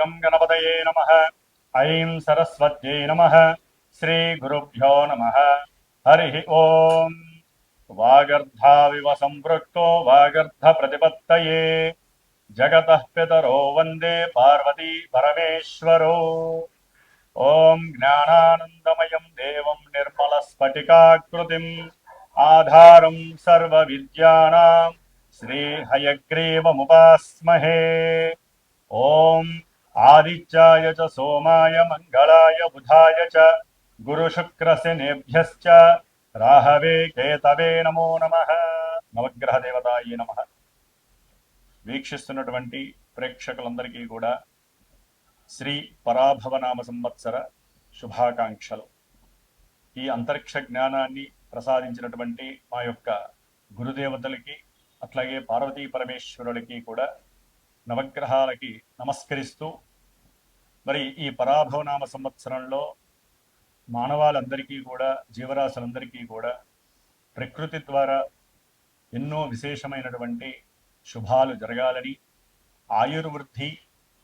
गं गणपतये नमः। ऐं सरस्वत्यै नमः। श्रीगुरुभ्यो नमः। हरिः ओम्। वागर्धाविव सम्पृक्तो वागर्धप्रतिपत्तये जगतः पितरो वन्दे पार्वती परमेश्वरो। ॐ ज्ञानानन्दमयं देवं निर्मलस्फटिकाकृतिम् आधारं सर्वविद्यानां श्रीहयग्रीवमुपास्महे। ॐ आदित्याय च सोमाय मङ्गलाय बुधाय च गुरुशुक्रशनिभ्यश्च राहवे केतवे नमो नमः। నవగ్రహ దేవతాయ నమః. వీక్షిస్తున్నటువంటి ప్రేక్షకులందరికీ కూడా శ్రీ పరాభవనామ సంవత్సర శుభాకాంక్షలు. ఈ అంతరిక్ష జ్ఞానాన్ని ప్రసాదించినటువంటి మా యొక్క గురుదేవతలకి అట్లాగే పార్వతీ పరమేశ్వరులకి కూడా నవగ్రహాలకి నమస్కరిస్తూ మరి ఈ పరాభవనామ సంవత్సరంలో మానవాళందరికీ కూడా జీవరాశులందరికీ కూడా ప్రకృతి ద్వారా ఎన్నో విశేషమైనటువంటి శుభాలు జరగాలని, ఆయుర్వృద్ధి,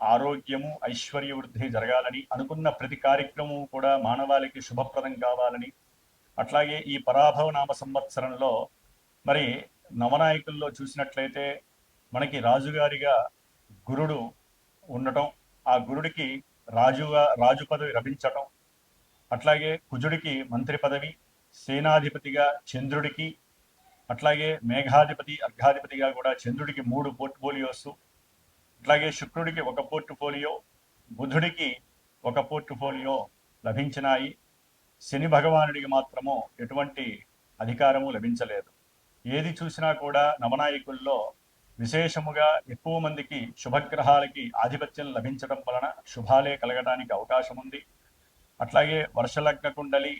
ఆరోగ్యము, ఐశ్వర్యవృద్ధి జరగాలని, అనుకున్న ప్రతి కార్యక్రమం కూడా మానవాళికి శుభప్రదం కావాలని, అట్లాగే ఈ పరాభవనామ సంవత్సరంలో మరి నవనాయకుల్లో చూసినట్లయితే మనకి రాజుగారిగా గురుడు ఉండటం, ఆ గురుడికి రాజు పదవి లభించటం, అట్లాగే కుజుడికి మంత్రి పదవి, సేనాధిపతిగా చంద్రుడికి, అట్లాగే మేఘాధిపతి అర్ఘాధిపతిగా కూడా చంద్రుడికి 3 పోర్ట్ఫోలియోస్, అట్లాగే శుక్రుడికి 1 పోర్ట్ఫోలియో, బుధుడికి 1 పోర్ట్ఫోలియో లభించినాయి. శని భగవానుడికి మాత్రము ఎటువంటి అధికారము లభించలేదు. ఏది చూసినా కూడా నవనాయకుల్లో విశేషముగా ఎక్కువ మందికి శుభగ్రహాలకి ఆధిపత్యం లభించడం వలన శుభాలే కలగడానికి అవకాశం ఉంది. అట్లాగే వర్షలగ్న కుండలి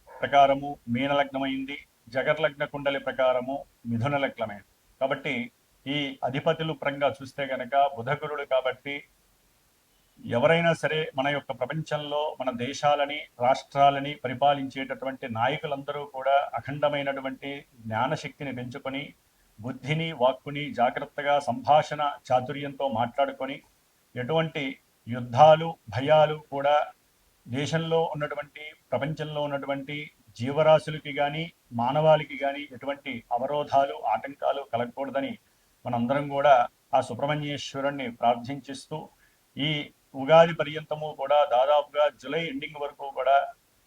ప్రకారము మీనలగ్నమైంది, జగర్లగ్న కుండలి ప్రకారము మిథున లగ్నమైంది. కాబట్టి ఈ అధిపతులు పరంగా చూస్తే గనక బుధగురుడు కాబట్టి ఎవరైనా సరే మన యొక్క ప్రపంచంలో మన దేశాలని రాష్ట్రాలని పరిపాలించేటటువంటి నాయకులందరూ కూడా అఖండమైనటువంటి జ్ఞానశక్తిని పెంచుకొని బుద్ధిని వాక్కుని జాగ్రత్తగా సంభాషణ చాతుర్యంతో మాట్లాడుకొని ఎటువంటి యుద్ధాలు భయాలు కూడా దేశంలో ఉన్నటువంటి ప్రపంచంలో ఉన్నటువంటి జీవరాశులకి కానీ మానవాళికి కానీ ఎటువంటి అవరోధాలు ఆటంకాలు కలగకూడదని మనందరం కూడా ఆ సుబ్రహ్మణ్యేశ్వరుణ్ణి ప్రార్థించిస్తూ ఈ ఉగాది పర్యంతము కూడా దాదాపుగా జూలై ఎండింగ్ వరకు కూడా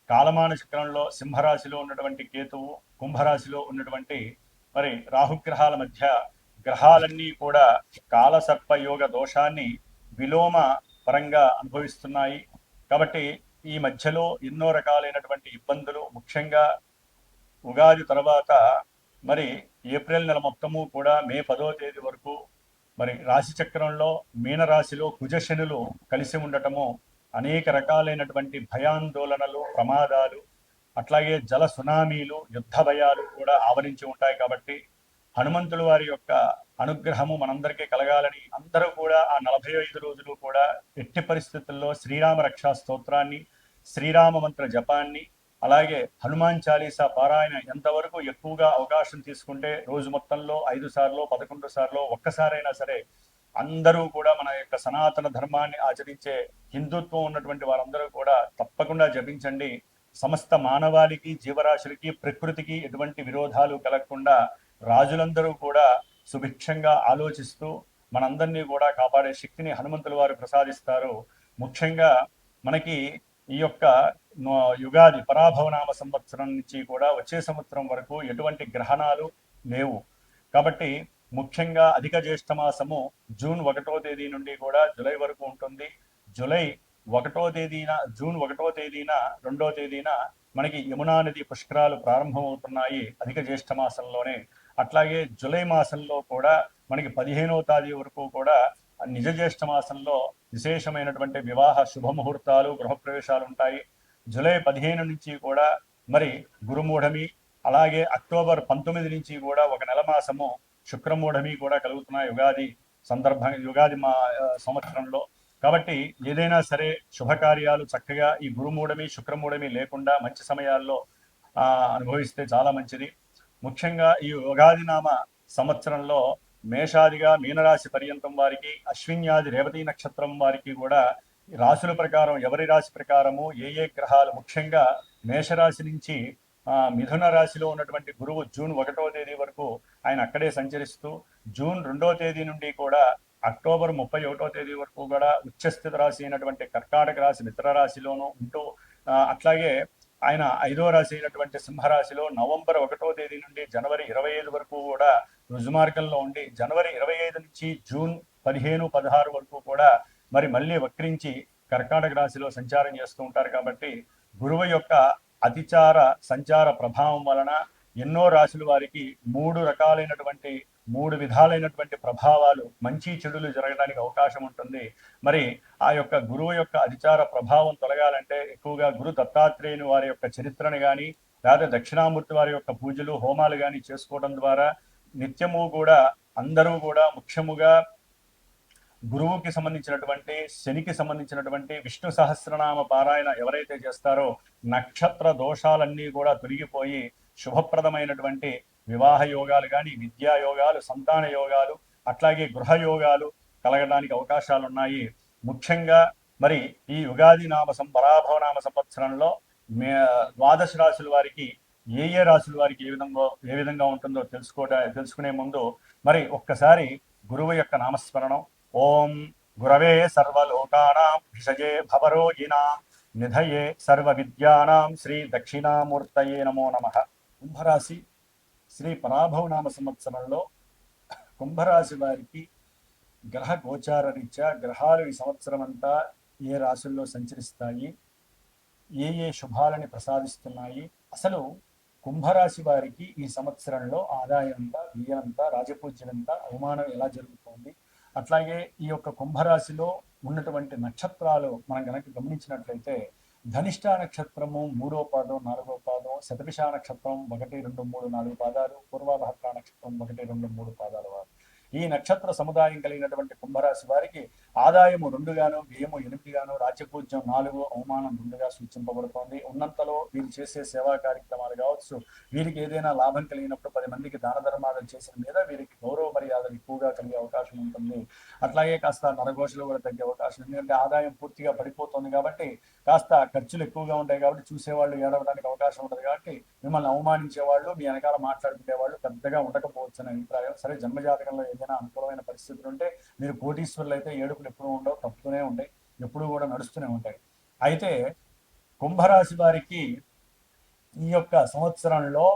కాలమాన చక్రంలో సింహరాశిలో ఉన్నటువంటి కేతువు, కుంభరాశిలో ఉన్నటువంటి మరి రాహుగ్రహాల మధ్య గ్రహాలన్నీ కూడా కాలసర్పయోగ దోషాన్ని విలోమ పరంగా అనుభవిస్తున్నాయి. కాబట్టి ఈ మధ్యలో ఎన్నో రకాలైనటువంటి ఇబ్బందులు, ముఖ్యంగా ఉగాది తర్వాత మరి ఏప్రిల్ నెల మొత్తము కూడా మే 10వ తేదీ వరకు మరి రాశి చక్రంలో మీనరాశిలో కుజశనులు కలిసి ఉండటము అనేక రకాలైనటువంటి భయాందోళనలు, ప్రమాదాలు, అట్లాగే జల సునామీలు, యుద్ధ భయాలు కూడా ఆవరించి ఉంటాయి. కాబట్టి హనుమంతుల వారి యొక్క అనుగ్రహము మనందరికీ కలగాలని అందరూ కూడా ఆ 45 రోజులు కూడా ఎట్టి పరిస్థితుల్లో శ్రీరామ రక్షా స్తోత్రాన్ని, శ్రీరామ మంత్ర జపాన్ని, అలాగే హనుమాన్ చాలీసా పారాయణ ఎంతవరకు ఎక్కువగా అవకాశం తీసుకుంటే రోజు మొత్తంలో 5 సార్లు 11 సార్లు ఒక్కసారైనా సరే అందరూ కూడా మన యొక్క సనాతన ధర్మాన్ని ఆచరించే హిందుత్వం ఉన్నటువంటి వారందరూ కూడా తప్పకుండా జపించండి. సమస్త మానవాళికి, జీవరాశులకి, ప్రకృతికి ఎటువంటి విరోధాలు కలగకుండా రాజులందరూ కూడా సుభిక్షంగా ఆలోచిస్తూ మనందరినీ కూడా కాపాడే శక్తిని హనుమంతుల వారు ప్రసాదిస్తారు. ముఖ్యంగా మనకి ఈ యొక్క యుగాది పరాభవనామ సంవత్సరం నుంచి కూడా వచ్చే సంవత్సరం వరకు ఎటువంటి గ్రహణాలు లేవు. కాబట్టి ముఖ్యంగా అధిక జ్యేష్ఠ మాసము జూన్ 1వ తేదీ నుండి కూడా జూలై వరకు ఉంటుంది. జూన్ 1వ తేదీన 2వ తేదీన మనకి యమునా నది పుష్కరాలు ప్రారంభమవుతున్నాయి అధిక జ్యేష్ఠ మాసంలోనే. అట్లాగే జూలై మాసంలో కూడా మనకి 15వ తేదీ వరకు కూడా నిజ జ్యేష్ఠ మాసంలో విశేషమైనటువంటి వివాహ శుభముహూర్తాలు, గృహప్రవేశాలు ఉంటాయి. జూలై 15 నుంచి కూడా మరి గురుమూఢమి, అలాగే అక్టోబర్ 19 నుంచి కూడా 1 నెల మాసము శుక్రమూఢమి కూడా కలుగుతున్నాయి యుగాది మా సంవత్సరంలో. కాబట్టి ఏదైనా సరే శుభకార్యాలు చక్కగా ఈ గురుమూఢమి శుక్రమూఢమి లేకుండా మంచి సమయాల్లో అనుభవిస్తే చాలా మంచిది. ముఖ్యంగా ఈ ఉగాది నామ సంవత్సరంలో మేషాదిగా మీనరాశి పర్యంతం వారికి, అశ్విన్యాది రేవతి నక్షత్రం వారికి కూడా రాశుల ప్రకారం ఎవరి రాశి ప్రకారము ఏ ఏ గ్రహాలు, ముఖ్యంగా మేషరాశి నుంచి మిథున రాశిలో ఉన్నటువంటి గురువు జూన్ 1వ తేదీ వరకు ఆయన అక్కడే సంచరిస్తూ, జూన్ 2వ తేదీ నుండి కూడా అక్టోబర్ 31వ తేదీ వరకు కూడా ఉచ్చస్థిత రాశి అయినటువంటి కర్కాటక రాశి మిత్ర రాశిలోనూ ఉంటూ, అట్లాగే ఆయన 5వ రాశి అయినటువంటి సింహరాశిలో నవంబర్ 1వ తేదీ నుండి జనవరి 25 వరకు కూడా రుజుమార్గంలో ఉండి, జనవరి 25 నుంచి జూన్ 15, 16 వరకు కూడా మరి మళ్ళీ వక్రించి కర్కాటక రాశిలో సంచారం చేస్తూ ఉంటారు. కాబట్టి గురువు యొక్క అతిచార సంచార ప్రభావం వలన ఎన్నో రాశుల వారికి మూడు విధాలైనటువంటి ప్రభావాలు, మంచి చెడులు జరగడానికి అవకాశం ఉంటుంది. మరి ఆ యొక్క గురువు యొక్క అధిచార ప్రభావం తొలగాలంటే ఎక్కువగా గురు దత్తాత్రేయుని వారి యొక్క చరిత్రను కానీ, లేదా దక్షిణామూర్తి వారి యొక్క పూజలు హోమాలు కానీ చేసుకోవడం ద్వారా నిత్యము కూడా అందరూ కూడా ముఖ్యముగా గురువుకి సంబంధించినటువంటి, శనికి సంబంధించినటువంటి విష్ణు సహస్రనామ పారాయణ ఎవరైతే చేస్తారో నక్షత్ర దోషాలన్నీ కూడా తొలగిపోయి శుభప్రదమైనటువంటి వివాహ యోగాలు కానీ, విద్యా యోగాలు, సంతాన యోగాలు, అట్లాగే గృహ యోగాలు కలగడానికి అవకాశాలు ఉన్నాయి. ముఖ్యంగా మరి ఈ యుగాది పరాభవనామ సంవత్సరంలో ద్వాదశ రాశుల వారికి ఏ రాశుల వారికి ఏ విధంగా ఉంటుందో తెలుసుకునే ముందు మరి ఒక్కసారి గురువు యొక్క నామస్మరణం. ఓం గురవే సర్వలోకానాం భిషజే భవరోగిణాం నిధయే సర్వ విద్యానాం శ్రీ దక్షిణామూర్తయే నమో నమః. కుంభరాశి శ్రీ పరాభవనామ సంవత్సరంలో కుంభరాశి వారికి గ్రహ గోచార రీత్యా గ్రహాలు ఈ సంవత్సరం అంతా ఏ రాశుల్లో సంచరిస్తాయి, ఏ శుభాలని ప్రసాదిస్తున్నాయి, అసలు కుంభరాశి వారికి ఈ సంవత్సరంలో ఆదాయం ఎంత, వ్యయం ఎంత, రాజపూజ్యం ఎంత, అవమానం ఎలా జరుగుతోంది, అట్లాగే ఈ యొక్క కుంభరాశిలో ఉన్నటువంటి నక్షత్రాలు మనం కనుక గమనించినట్లయితే ధనిష్ట నక్షత్రము 3వ పాదం 4వ పాదం, శతభిష నక్షత్రం 1, 2, 3, 4 పాదాలు, పూర్వభద్ర నక్షత్రం 1, 2, 3 పాదాల వారు. ఈ నక్షత్ర సముదాయం కలిగినటువంటి కుంభరాశి వారికి ఆదాయము 2 గాను, వ్యయము 8 గాను, రాజ్యపూజ్యం 4, అవమానం 2గా సూచింపబడుతోంది. ఉన్నంతలో వీరు చేసే సేవా కార్యక్రమాలు కావచ్చు, వీరికి ఏదైనా లాభం కలిగినప్పుడు 10 మందికి దాన ధర్మాలు చేసిన మీద వీరికి గౌరవ మర్యాదలు ఎక్కువగా కలిగే అవకాశం ఉంటుంది. అట్లాగే కాస్త నరఘోషలు కూడా తగ్గే అవకాశం, ఎందుకంటే ఆదాయం పూర్తిగా పడిపోతుంది కాబట్టి కాస్త ఖర్చులు ఎక్కువగా ఉంటాయి కాబట్టి చూసేవాళ్ళు ఏడవడానికి అవకాశం ఉంటుంది. కాబట్టి మిమ్మల్ని అవమానించే వాళ్ళు, మీ వెనకాల మాట్లాడుకునే వాళ్ళు పెద్దగా ఉండకపోవచ్చు అనే అభిప్రాయం. సరే, జన్మజాతకంలో ఏదైనా అనుకూలమైన పరిస్థితులు ఉంటే మీరు కోటీశ్వరులు అయితే ఏడుపులు ఎప్పుడూ ఉండవు, తప్పుతూనే ఉంటాయి, ఎప్పుడూ కూడా నడుస్తూనే ఉంటాయి. అయితే కుంభరాశి వారికి ఈ యొక్క సంవత్సరంలో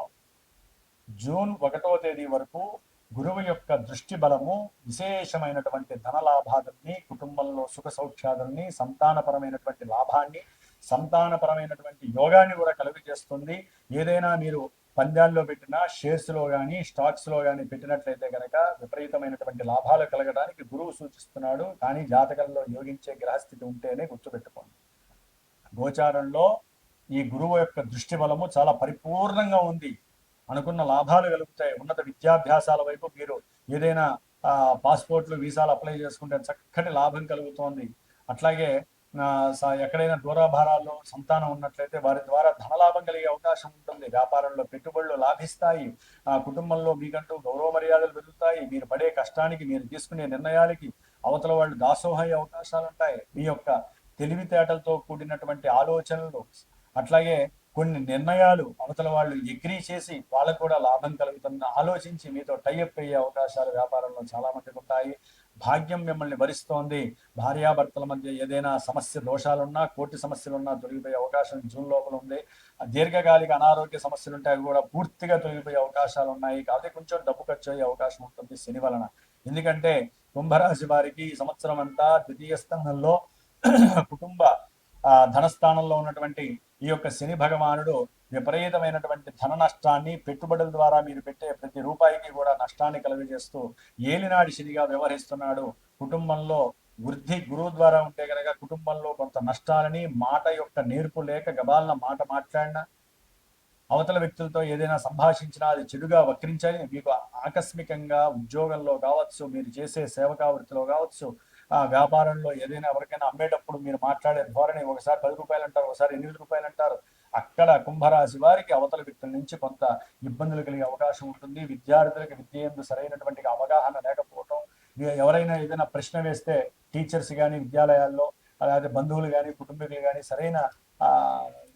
జూన్ 1వ తేదీ వరకు గురువు యొక్క దృష్టి బలము విశేషమైనటువంటి ధనలాభాలని, కుటుంబంలో సుఖ సౌఖ్యాలని, సంతానపరమైనటువంటి లాభాన్ని, సంతానపరమైనటువంటి యోగాన్ని కూడా కలుగజేస్తుంది. ఏదైనా మీరు పందాల్లో పెట్టిన షేర్స్లో కానీ, స్టాక్స్లో కానీ పెట్టినట్లయితే కనుక విపరీతమైనటువంటి లాభాలు కలగడానికి గురువు సూచిస్తున్నాడు. కానీ జాతకంలో యోగించే గ్రహస్థితి ఉంటేనే గుర్తుపెట్టుకోండి. గోచారంలో ఈ గురువు యొక్క దృష్టి బలము చాలా పరిపూర్ణంగా ఉంది. అనుకున్న లాభాలు కలుగుతాయి. ఉన్నత విద్యాభ్యాసాల వైపు మీరు ఏదైనా పాస్పోర్ట్లు, వీసాలు అప్లై చేసుకుంటే చక్కటి లాభం కలుగుతోంది. అట్లాగే ఎక్కడైనా దూరాభారాల్లో సంతానం ఉన్నట్లయితే వారి ద్వారా ధనలాభం కలిగే అవకాశం ఉంటుంది. వ్యాపారంలో పెట్టుబడులు లాభిస్తాయి. కుటుంబంలో మీకంటూ గౌరవ మర్యాదలు పెరుగుతాయి. మీరు పడే కష్టానికి, మీరు తీసుకునే నిర్ణయాలకి అవతల వాళ్ళు దాసోహయ్యే అవకాశాలు ఉంటాయి. మీ యొక్క తెలివితేటలతో కూడినటువంటి ఆలోచనలు, అట్లాగే కొన్ని నిర్ణయాలు అవతల వాళ్ళు ఎగ్రీ చేసి వాళ్ళకు కూడా లాభం కలుగుతుంది ఆలోచించి మీతో టైఅప్ అయ్యే అవకాశాలు వ్యాపారంలో చాలా మందికి ఉంటాయి. భాగ్యం మిమ్మల్ని భరిస్తోంది. భార్యాభర్తల మధ్య ఏదైనా సమస్య దోషాలున్నా, కోర్టు సమస్యలున్నా తొలగిపోయే అవకాశం జూన్ లోపల ఉంది. దీర్ఘకాలిక అనారోగ్య సమస్యలు ఉంటాయి, అవి కూడా పూర్తిగా తొలగిపోయే అవకాశాలు ఉన్నాయి. కాబట్టి కొంచెం డబ్బు ఖర్చు అయ్యే అవకాశం ఉంటుంది శని వలన. ఎందుకంటే కుంభరాశి వారికి ఈ సంవత్సరం అంతా ద్వితీయ స్థానంలో కుటుంబ ధనస్థానంలో ఉన్నటువంటి ఈ యొక్క శని భగవానుడు విపరీతమైనటువంటి ధన నష్టాన్ని, పెట్టుబడుల ద్వారా మీరు పెట్టే ప్రతి రూపాయికి కూడా నష్టాన్ని కలుగజేస్తూ ఏలినాడి శనిగా వ్యవహరిస్తున్నాడు. కుటుంబంలో వృద్ధి గురువు ద్వారా ఉంటే కనుక కుటుంబంలో కొంత నష్టాలని, మాట యొక్క నేర్పు లేక గబాలన మాట మాట్లాడినా, అవతల వ్యక్తులతో ఏదైనా సంభాషించినా అది చెడుగా వక్రించాలి. మీకు ఆకస్మికంగా ఉద్యోగంలో కావచ్చు, మీరు చేసే సేవకా వృత్తిలో కావచ్చు, వ్యాపారంలో ఏదైనా ఎవరికైనా అమ్మేటప్పుడు మీరు మాట్లాడే ధోరణి ఒకసారి 10 రూపాయలు అంటారు, ఒకసారి 8 రూపాయలు అంటారు. అక్కడ కుంభరాశి వారికి అవతల వ్యక్తుల నుంచి కొంత ఇబ్బందులు కలిగే అవకాశం ఉంటుంది. విద్యార్థులకు విద్య యందు సరైనటువంటి అవగాహన లేకపోవటం, ఎవరైనా ఏదైనా ప్రశ్న వేస్తే టీచర్స్ కానీ విద్యాలయాల్లో అలాగే బంధువులు కానీ కుటుంబీకులు కానీ సరైన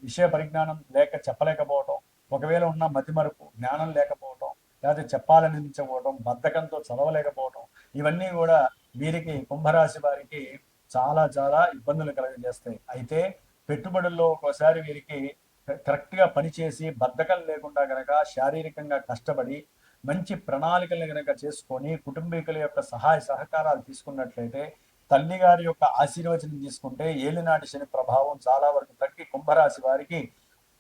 విషయ పరిజ్ఞానం లేక చెప్పలేకపోవటం, ఒకవేళ ఉన్న మతిమరుపు జ్ఞానం లేకపోవటం, లేకపోతే చెప్పాలనిపించకపోవటం, బద్ధకంతో చదవలేకపోవటం, ఇవన్నీ కూడా వీరికి కుంభరాశి వారికి చాలా చాలా ఇబ్బందులు కలుగజేస్తాయి. అయితే పెట్టుబడుల్లో ఒక్కోసారి వీరికి కరెక్ట్గా పనిచేసి బద్ధకం లేకుండా గనక శారీరకంగా కష్టపడి మంచి ప్రణాళికలను గనక చేసుకొని కుటుంబీకుల యొక్క సహాయ సహకారాలు తీసుకున్నట్లయితే, తల్లిగారి యొక్క ఆశీర్వచనం తీసుకుంటే ఏలినాటి శని ప్రభావం చాలా వరకు తగ్గి కుంభరాశి వారికి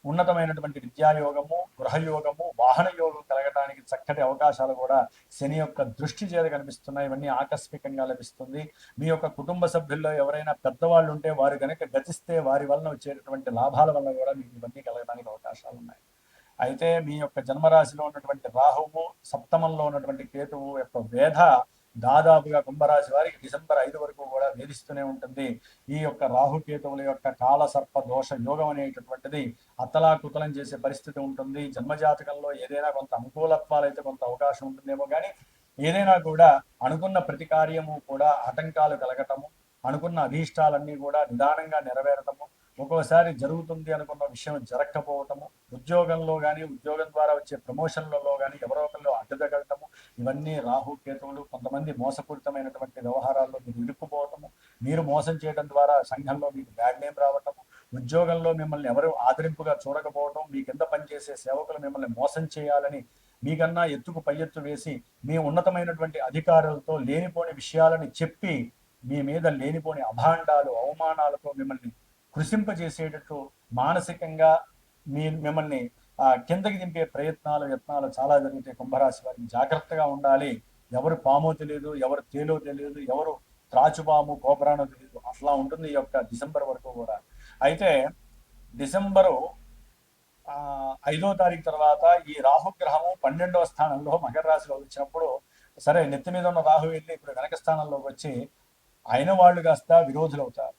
ఉన్నతమైనటువంటి విద్యాయోగము, గృహయోగము, వాహన యోగం కలగడానికి చక్కటి అవకాశాలు కూడా శని యొక్క దృష్టి చేత కనిపిస్తున్నాయి. ఇవన్నీ ఆకస్మికంగా లభిస్తుంది. మీ యొక్క కుటుంబ సభ్యుల్లో ఎవరైనా పెద్దవాళ్ళు ఉంటే వారు కనుక గతిస్తే వారి వలన వచ్చేటటువంటి లాభాల వల్ల కూడా మీకు ఇవన్నీ కలగడానికి అవకాశాలు ఉన్నాయి. అయితే మీ యొక్క జన్మరాశిలో ఉన్నటువంటి రాహువు, సప్తమంలో ఉన్నటువంటి కేతువు యొక్క వేధ దాదాపుగా కుంభరాశి వారికి డిసెంబర్ 5 వరకు కూడా వేధిస్తూనే ఉంటుంది. ఈ యొక్క రాహుకేతువుల యొక్క కాల సర్ప దోష యోగం అనేటటువంటిది అతలాకుతలం చేసే పరిస్థితి ఉంటుంది. జన్మజాతకంలో ఏదైనా కొంత అనుకూలత్వాలు అయితే కొంత అవకాశం ఉంటుందేమో కానీ ఏదైనా కూడా అనుకున్న ప్రతి కార్యము కూడా ఆటంకాలు కలగటము, అనుకున్న అభీష్టాలన్నీ కూడా నిదానంగా నెరవేరటము, ఒక్కోసారి జరుగుతుంది అనుకున్న విషయం జరగకపోవటము, ఉద్యోగంలో కానీ ఉద్యోగం ద్వారా వచ్చే ప్రమోషన్లలో కానీ ఎవరో ఒకరిలో అడ్డుతగలటము, ఇవన్నీ రాహు కేతువులు. కొంతమంది మోసపూరితమైనటువంటి వ్యవహారాల్లో మీరు ఇరుక్కుపోవటము, మీరు మోసం చేయడం ద్వారా సంఘంలో మీకు బ్యాడ్ నేమ్ రావటము, ఉద్యోగంలో మిమ్మల్ని ఎవరు ఆదరింపుగా చూడకపోవటం, మీ కింద పనిచేసే సేవకులు మిమ్మల్ని మోసం చేయాలని మీకన్నా ఎత్తుకు పై ఎత్తు వేసి మీ ఉన్నతమైనటువంటి అధికారులతో లేనిపోని విషయాలని చెప్పి మీ మీద లేనిపోని అభాండాలు అవమానాలతో మిమ్మల్ని కృషింపజేసేటట్టు మానసికంగా మిమ్మల్ని కిందకి దింపే ప్రయత్నాలు యత్నాలు చాలా జరుగుతాయి. కుంభరాశి వారికి జాగ్రత్తగా ఉండాలి. ఎవరు పామో తెలియదు, ఎవరు తేలో తెలియదు, ఎవరు త్రాచుపాము కోపరానో తెలియదు, అట్లా ఉంటుంది ఈ యొక్క డిసెంబర్ వరకు కూడా. అయితే డిసెంబరు 5వ తారీఖు తర్వాత ఈ రాహుగ్రహము 12వ స్థానంలో మకర రాశిలో వచ్చినప్పుడు, సరే నెత్తి మీద ఉన్న రాహు వెళ్ళి ఇప్పుడు వెనక స్థానంలోకి వచ్చి అయిన వాళ్ళు కాస్త విరోధులు అవుతారు,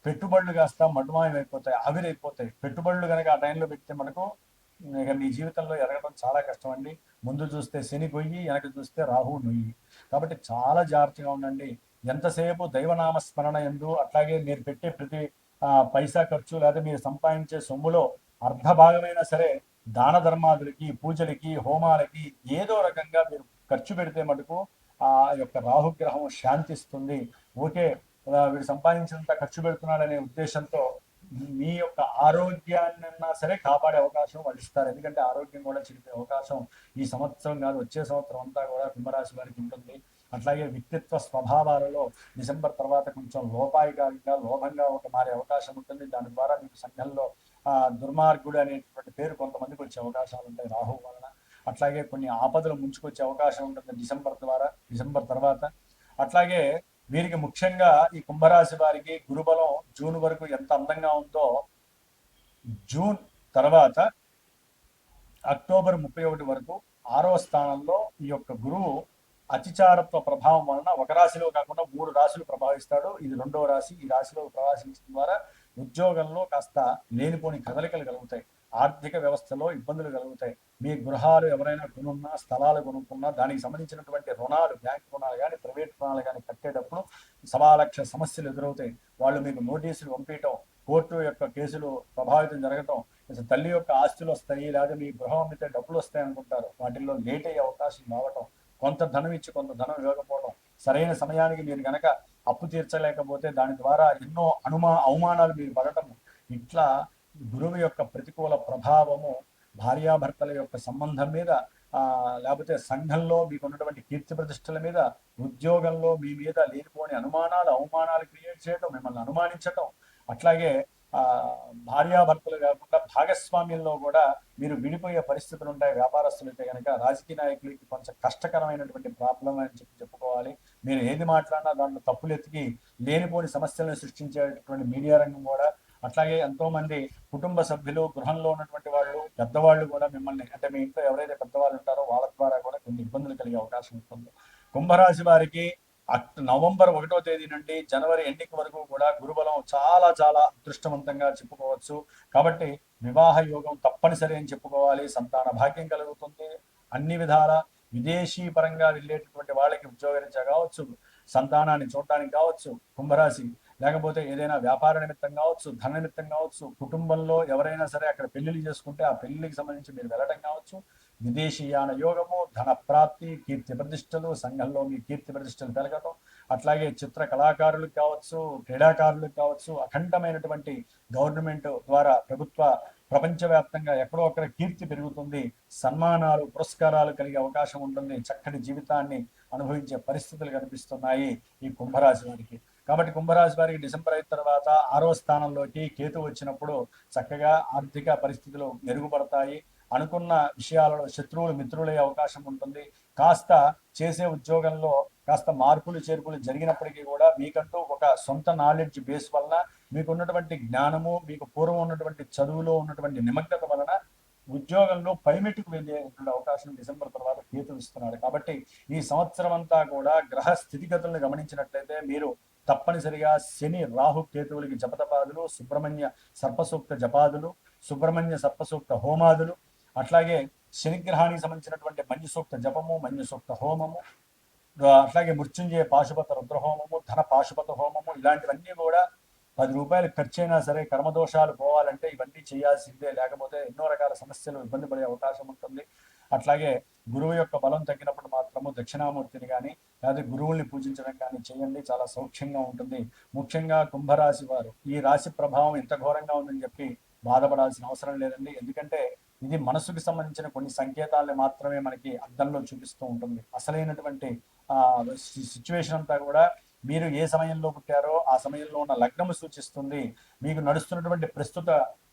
పెట్టుబడులు కాస్త మటుమాయం అయిపోతాయి, ఆవిరైపోతాయి. పెట్టుబడులు కనుక ఆ టైంలో పెడితే మనకు ఇక మీ జీవితంలో ఎదగడం చాలా కష్టం అండి. ముందు చూస్తే శని గొయ్యి, వెనక చూస్తే రాహు నొయ్యి. కాబట్టి చాలా జాగ్రత్తగా ఉండండి. ఎంతసేపు దైవనామ స్మరణ ఎందు, అట్లాగే మీరు పెట్టే ప్రతి పైసా ఖర్చు లేదా మీరు సంపాదించే సొమ్ములో అర్ధ భాగమైనా సరే దాన ధర్మాదులకి, పూజలకి, హోమాలకి ఏదో రకంగా మీరు ఖర్చు పెడితే మటుకు ఆ యొక్క రాహుగ్రహం శాంతిస్తుంది. ఓకే, వీడు సంపాదించినంత ఖర్చు పెడుతున్నాడనే ఉద్దేశంతో మీ యొక్క ఆరోగ్యాన్నైనా సరే కాపాడే అవకాశం వాళ్ళు ఇస్తారు. ఎందుకంటే ఆరోగ్యం కూడా చెడిపే అవకాశం ఈ సంవత్సరం కాదు, వచ్చే సంవత్సరం అంతా కూడా కుంభరాశి వారికి ఉంటుంది. అట్లాగే వ్యక్తిత్వ స్వభావాలలో డిసెంబర్ తర్వాత కొంచెం లోపాయికారిగా లోభంగా మారే అవకాశం ఉంటుంది. దాని ద్వారా మీకు సంఘంలో దుర్మార్గుడు అనేటువంటి పేరు కొంతమందికి వచ్చే అవకాశాలు ఉంటాయి రాహు వలన. అట్లాగే కొన్ని ఆపదలు ముంచుకొచ్చే అవకాశం ఉంటుంది డిసెంబర్ తర్వాత. అట్లాగే వీరికి ముఖ్యంగా ఈ కుంభరాశి వారికి గురుబలం జూన్ వరకు ఎంత అందంగా ఉందో, జూన్ తర్వాత అక్టోబర్ 31 వరకు 6వ స్థానంలో ఈ యొక్క గురువు అతిచారత్వ ప్రభావం వలన ఒక రాశిలో కాకుండా 3 రాశులు ప్రభావిస్తాడు. ఇది 2వ రాశి. ఈ రాశిలో ప్రవేశించడం ద్వారా ఉద్యోగంలో కాస్త లేనిపోని కదలికలు కలుగుతాయి, ఆర్థిక వ్యవస్థలో ఇబ్బందులు కలుగుతాయి. మీ గృహాలు ఎవరైనా కొనున్నా, స్థలాలు కొనుక్కున్నా, దానికి సంబంధించినటువంటి రుణాలు, బ్యాంక్ రుణాలు కానీ ప్రైవేట్ రుణాలు కానీ కట్టేటప్పుడు 1,00,000 సమస్యలు ఎదురవుతాయి. వాళ్ళు మీకు నోటీసులు పంపించడం, కోర్టు యొక్క కేసులు ప్రభావితం జరగటం, తల్లి యొక్క ఆస్తులు వస్తాయి, లేదా మీ గృహం అమ్మితే డబ్బులు వస్తాయి అనుకుంటారు, వాటిల్లో లేట్ అయ్యే అవకాశం రావటం, కొంత ధనం ఇచ్చి కొంత ధనం ఇవ్వకపోవడం, సరైన సమయానికి మీరు కనుక అప్పు తీర్చలేకపోతే దాని ద్వారా ఎన్నో అవమానాలు మీరు పడటము, ఇట్లా గురువు యొక్క ప్రతికూల ప్రభావము భార్యాభర్తల యొక్క సంబంధం మీద, లేకపోతే సంఘంలో మీకు ఉన్నటువంటి కీర్తి ప్రతిష్టల మీద, ఉద్యోగంలో మీ మీద లేనిపోని అనుమానాలు అవమానాలు క్రియేట్ చేయడం, మిమ్మల్ని అనుమానించటం, అట్లాగే భార్యాభర్తలు కాకుండా భాగస్వామ్యంలో కూడా మీరు విడిపోయే పరిస్థితులు ఉంటాయి. వ్యాపారస్తులైతే కనుక, రాజకీయ నాయకులకి కొంచెం కష్టకరమైనటువంటి ప్రాబ్లం అని చెప్పుకోవాలి. మీరు ఏది మాట్లాడినా దాంట్లో తప్పులు ఎత్తికి లేనిపోని సమస్యలను సృష్టించేటటువంటి మీడియా రంగం కూడా. అట్లాగే ఎంతో మంది కుటుంబ సభ్యులు, గృహంలో ఉన్నటువంటి వాళ్ళు, పెద్దవాళ్ళు కూడా మిమ్మల్ని, అంటే మీ ఇంట్లో ఎవరైతే పెద్దవాళ్ళు ఉంటారో వాళ్ళ ద్వారా కూడా కొన్ని ఇబ్బందులు కలిగే అవకాశం ఉంటుంది. కుంభరాశి వారికి నవంబర్ 1వ తేదీ నుండి జనవరి ఎండింగ్ వరకు కూడా గురుబలం చాలా చాలా అదృష్టవంతంగా చెప్పుకోవచ్చు. కాబట్టి వివాహ యోగం తప్పనిసరి అని చెప్పుకోవాలి. సంతాన భాగ్యం కలుగుతుంది. అన్ని విధాల విదేశీ పరంగా వెళ్ళేటటువంటి వాళ్ళకి ఉద్యోగరీత్యా కావచ్చు, సంతానాన్ని చూడటానికి కావచ్చు, కుంభరాశి లేకపోతే ఏదైనా వ్యాపార నిమిత్తం కావచ్చు, ధన నిమిత్తం కావచ్చు, కుటుంబంలో ఎవరైనా సరే అక్కడ పెళ్లిళ్ళు చేసుకుంటే ఆ పెళ్లికి సంబంధించి మీరు వెళ్ళటం కావచ్చు, విదేశీయాన యోగము, ధన ప్రాప్తి, కీర్తి ప్రతిష్టలు, సంఘంలో మీ కీర్తి ప్రతిష్టలు పెరగటం, అట్లాగే చిత్ర కళాకారులకు కావచ్చు, క్రీడాకారులకు కావచ్చు, అఖండమైనటువంటి గవర్నమెంట్ ద్వారా ప్రభుత్వ ప్రపంచవ్యాప్తంగా ఎక్కడో అక్కడ కీర్తి పెరుగుతుంది, సన్మానాలు పురస్కారాలు కలిగే అవకాశం ఉంటుంది, చక్కటి జీవితాన్ని అనుభవించే పరిస్థితులు కనిపిస్తున్నాయి ఈ కుంభరాశి వారికి. కాబట్టి కుంభరాశి వారికి డిసెంబర్ అయిన తర్వాత 6వ స్థానంలోకి కేతు వచ్చినప్పుడు చక్కగా ఆర్థిక పరిస్థితులు మెరుగుపడతాయి. అనుకున్న విషయాలలో శత్రువులు మిత్రులయ్యే అవకాశం ఉంటుంది. కాస్త చేసే ఉద్యోగంలో కాస్త మార్పులు చేర్పులు జరిగినప్పటికీ కూడా మీకంటూ ఒక సొంత నాలెడ్జ్ బేస్ వలన మీకున్నటువంటి జ్ఞానము, మీకు పూర్వం ఉన్నటువంటి చదువులో ఉన్నటువంటి నిమగ్నత వలన ఉద్యోగంలో పైమెట్టుకు వెళ్ళే అవకాశం డిసెంబర్ తర్వాత కేతు ఇస్తున్నాడు. కాబట్టి ఈ సంవత్సరం అంతా కూడా గ్రహ స్థితిగతులను గమనించినట్లయితే మీరు తప్పనిసరిగా శని రాహు కేతువులకి జపతపాదులు, సుబ్రహ్మణ్య సర్పసూక్త జపాదులు, సుబ్రహ్మణ్య సర్పసూక్త హోమాదులు, అట్లాగే శనిగ్రహానికి సంబంధించినటువంటి మంజు సూక్త జపము, మంజు సూక్త హోమము, అట్లాగే మృత్యుంజయ పాశుపత రుద్రహోమము, ధన పాశుపత హోమము, ఇలాంటివన్నీ కూడా 10 రూపాయలు ఖర్చు అయినా సరే కర్మదోషాలు పోవాలంటే ఇవన్నీ చేయాల్సిందే, లేకపోతే ఎన్నో రకాల సమస్యలు ఇబ్బంది పడే అవకాశం ఉంటుంది. అట్లాగే గురువు యొక్క బలం తగ్గినప్పుడు మాత్రము దక్షిణామూర్తిని కానీ లేదా గురువుల్ని పూజించడం కానీ చేయండి, చాలా సౌఖ్యంగా ఉంటుంది. ముఖ్యంగా కుంభరాశి వారు ఈ రాశి ప్రభావం ఎంత ఘోరంగా ఉందని చెప్పి బాధపడాల్సిన అవసరం లేదండి. ఎందుకంటే ఇది మనసుకు సంబంధించిన కొన్ని సంకేతాలను మాత్రమే మనకి అద్దంలో చూపిస్తూ ఉంటుంది. అసలైనటువంటి సిచ్యువేషన్ అంతా కూడా మీరు ఏ సమయంలో పుట్టారో ఆ సమయంలో ఉన్న లగ్నము సూచిస్తుంది. మీకు నడుస్తున్నటువంటి ప్రస్తుత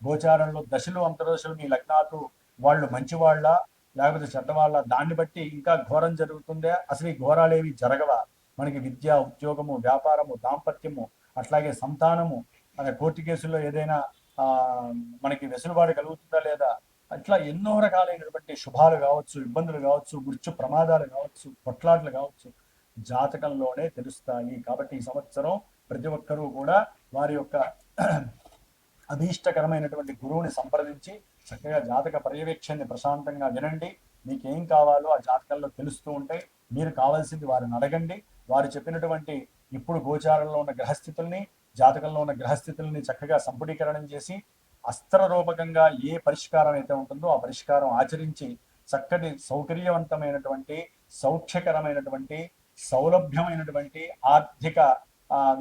గోచారంలో దశలు అంతర్దశలు మీ లగ్నాలు వాళ్ళు మంచివాళ్ళ లేకపోతే చెడ్డవాళ్ళ, దాన్ని బట్టి ఇంకా ఘోరం జరుగుతుందే, అసలు ఈ ఘోరాలేవి జరగవా? మనకి విద్య, ఉద్యోగము, వ్యాపారము, దాంపత్యము, అట్లాగే సంతానము, కోర్టు కేసుల్లో ఏదైనా మనకి వెసులుబాటు కలుగుతుందా లేదా, అట్లా ఎన్నో రకాలైనటువంటి శుభాలు కావచ్చు, ఇబ్బందులు కావచ్చు, మృత్యు ప్రమాదాలు కావచ్చు, కొట్లాట్లు కావచ్చు జాతకంలోనే తెలుస్తాయి. కాబట్టి ఈ సంవత్సరం ప్రతి ఒక్కరూ కూడా వారి యొక్క అభీష్టకరమైనటువంటి గురువుని సంప్రదించి చక్కగా జాతక పర్యవేక్షణని ప్రశాంతంగా వినండి. మీకేం కావాలో ఆ జాతకంలో తెలుస్తూ ఉంటాయి. మీరు కావాల్సింది వారిని అడగండి. వారు చెప్పినటువంటి ఇప్పుడు గోచారంలో ఉన్న గ్రహస్థితుల్ని, జాతకంలో ఉన్న గ్రహస్థితుల్ని చక్కగా సంపుటీకరణం చేసి అస్త్ర రూపకంగా ఏ పరిష్కారం అయితే ఉంటుందో ఆ పరిష్కారం ఆచరించి చక్కటి సౌకర్యవంతమైనటువంటి, సౌఖ్యకరమైనటువంటి, సౌలభ్యమైనటువంటి ఆర్థిక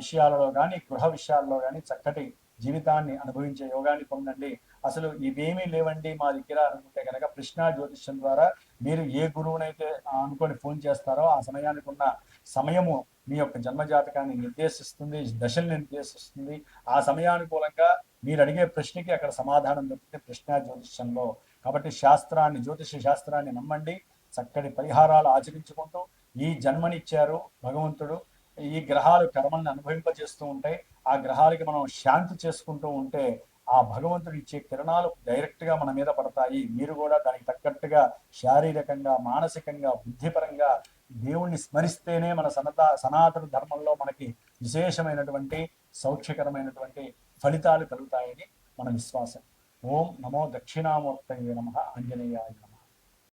విషయాలలో కానీ గృహ విషయాల్లో కానీ చక్కటి జీవితాన్ని అనుభవించే యోగాన్ని పొందండి. అసలు ఇవేమీ లేవండి మా దగ్గర అనుకుంటే కనుక కృష్ణా జ్యోతిష్యం ద్వారా మీరు ఏ గురువునైతే అనుకొని ఫోన్ చేస్తారో ఆ సమయానికి ఉన్న సమయము మీ యొక్క జన్మజాతకాన్ని నిర్దేశిస్తుంది, దశల్ని నిర్దేశిస్తుంది. ఆ సమయానుకూలంగా మీరు అడిగే ప్రశ్నకి అక్కడ సమాధానం దొరుకుతుంది కృష్ణా జ్యోతిష్యంలో. కాబట్టి శాస్త్రాన్ని, జ్యోతిష శాస్త్రాన్ని నమ్మండి. చక్కటి పరిహారాలు ఆచరించుకుంటూ ఈ జన్మనిచ్చారు భగవంతుడు, ఈ గ్రహాలు కర్మల్ని అనుభవింపజేస్తూ ఉంటాయి. ఆ గ్రహాలకి మనం శాంతి చేసుకుంటూ ఉంటే ఆ భగవంతుడు ఇచ్చే కిరణాలు డైరెక్ట్ గా మన మీద పడతాయి. మీరు కూడా దానికి తగ్గట్టుగా శారీరకంగా, మానసికంగా, బుద్ధిపరంగా దేవుణ్ణి స్మరిస్తేనే మన సనాతన ధర్మంలో మనకి విశేషమైనటువంటి సౌఖ్యకరమైనటువంటి ఫలితాలు కలుగుతాయని మన విశ్వాసం. ఓం నమో దక్షిణామూర్తయే నమః. ఆంజనేయాయ నమః.